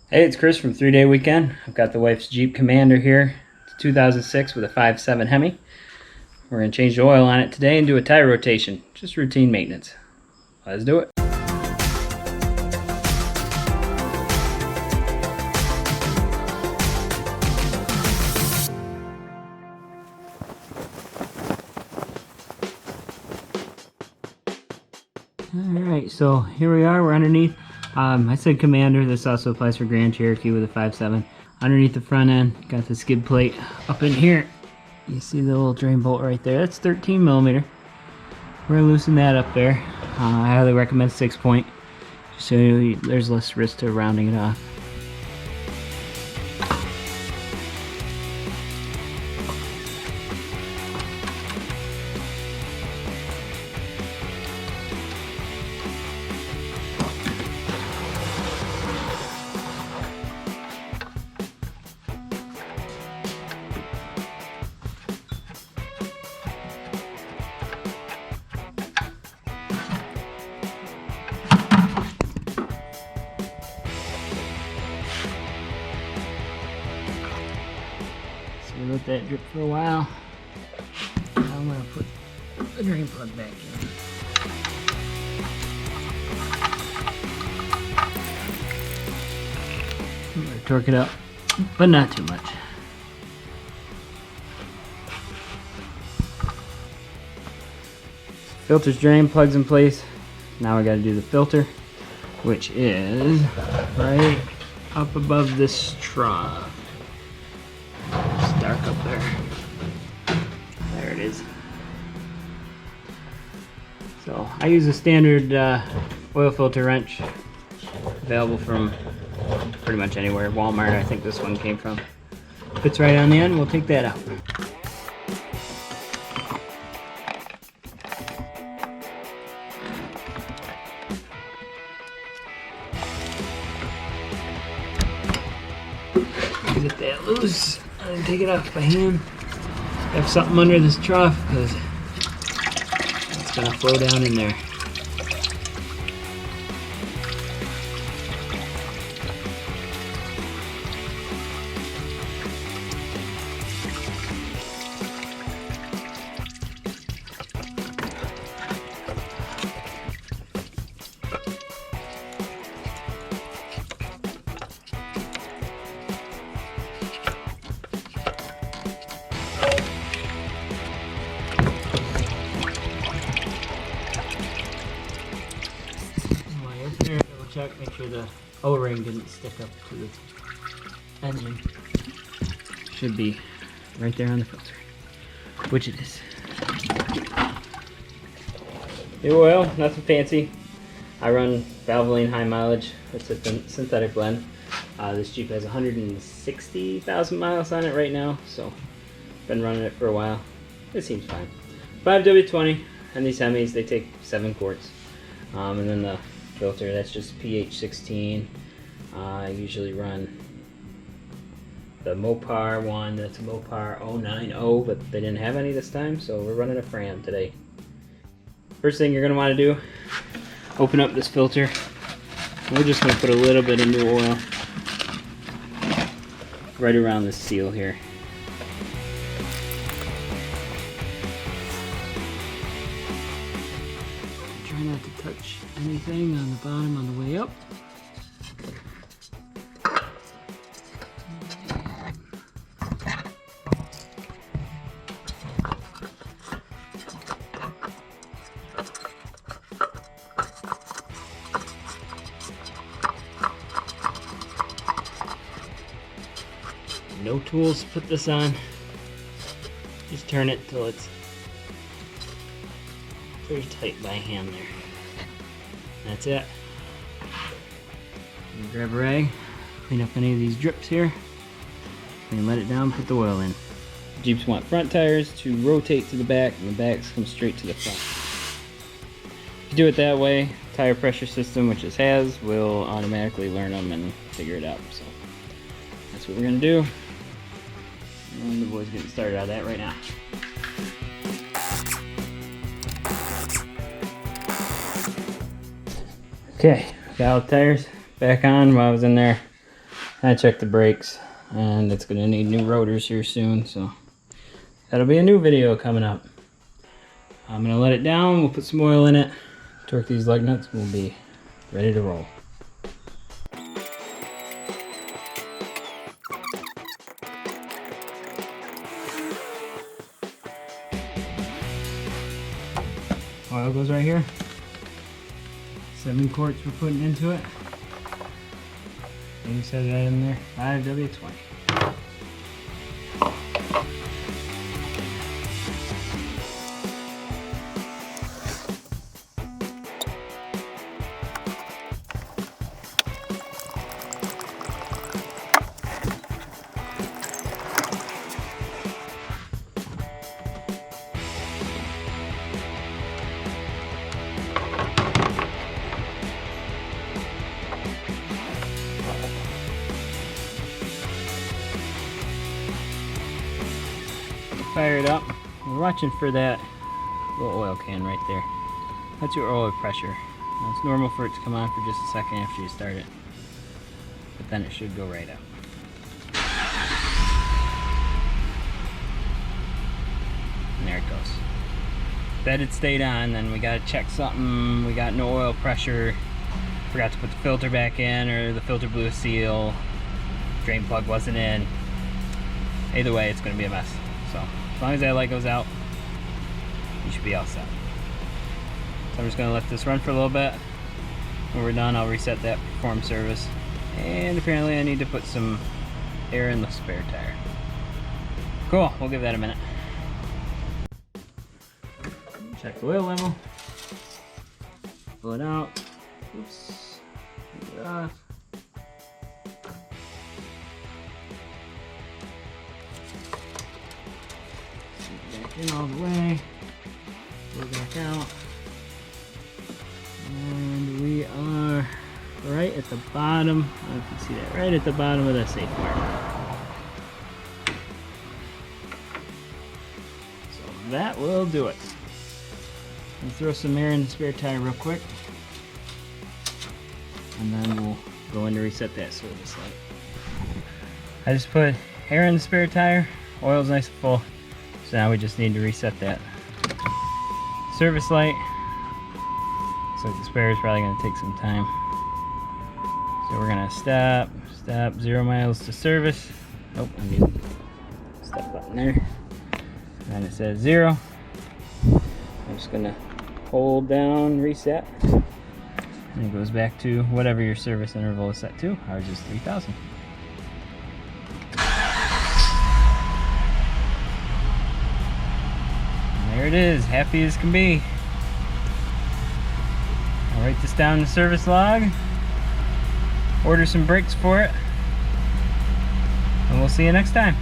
Hey, it's Chris from 3 Day Weekend. I've got the wife's Jeep Commander here. It's 2006 with a 5.7 Hemi. We're going to change the oil on it today and do a tire rotation. Just routine maintenance. Let's do it. Alright, so here we are. We're underneath. I said Commander. This also applies for Grand Cherokee with a 5.7. Underneath the front end, got the skid plate up in here. You see the little drain bolt right there. That's 13 millimeter. We're going to loosen that up there. I highly recommend 6-point, just so there's less risk to rounding it off. We let that drip for a while. Now I'm going to put the drain plug back in. I'm going to torque it up, but not too much. Filter's drain, plugs in place. Now we got to do the filter, which is right up above this trough. It's dark up there. There it is. So I use a standard oil filter wrench, available from pretty much anywhere. Walmart, I think this one came from. Fits right on the end. We'll take that out. Get that loose and take it off by hand. Have something under this trough because it's gonna flow down in there. Check, make sure the O-ring didn't stick up to the engine. Should be right there on the filter, which it is. The oil, nothing fancy. I run Valvoline high mileage. It's a synthetic blend. This Jeep has 160,000 miles on it right now, so been running it for a while. It seems fine. 5W20, and these Hemis, they take 7 quarts. And then the filter, that's just pH 16. I usually run the Mopar one, that's a Mopar 090, but they didn't have any this time, so we're running a Fram today. First thing you're going to want to do, open up this filter. We're just going to put a little bit of new oil right around the seal here. Try not to touch anything on the bottom on the way up. No tools to put this on. Just turn it till it's very tight by hand there. That's it. Grab a rag, clean up any of these drips here, and let it down, put the oil in. Jeeps want front tires to rotate to the back, and the backs come straight to the front. If you do it that way, tire pressure system, which is HAZ, will automatically learn them and figure it out. So that's what we're gonna do. And the boy's getting started on that right now. Okay, got all the tires back on while I was in there I checked the brakes, and it's gonna need new rotors here soon, so that'll be a new video coming up. I'm gonna let it down, we'll put some oil in it, torque these lug nuts, we'll be ready to roll. Oil goes right here. 7 quarts we're putting into it. And you said that in there, 5W20. Fire it up. We're watching for that little oil can right there. That's your oil pressure. Now, it's normal for it to come on for just a second after you start it, but then it should go right out. And there it goes. Bet it stayed on, then we gotta check something. We got no oil pressure. Forgot to put the filter back in, or the filter blew a seal. Drain plug wasn't in. Either way, it's gonna be a mess. So as long as that light goes out, you should be all set. So I'm just gonna let this run for a little bit. When we're done, I'll reset that perform service. And apparently I need to put some air in the spare tire. Cool, we'll give that a minute. Check the oil level. Pull it out. Oops. Take it off. Back in all the way. Pull it back out. And we are right at the bottom. I don't know if you can see that. Right at the bottom of the safe mark. So that will do it. We'll throw some air in the spare tire real quick, and then we'll go in to reset that service light. I just put air in the spare tire, oil's nice and full, so now we just need to reset that service light. So the spare is probably going to take some time. So we're going to stop, 0 miles to service. Oh, I need a stop button there. And it says 0. I'm just going to hold down reset, and it goes back to whatever your service interval is set to. Ours is 3,000. And there it is, happy as can be. I'll write this down in the service log, order some brakes for it, and we'll see you next time.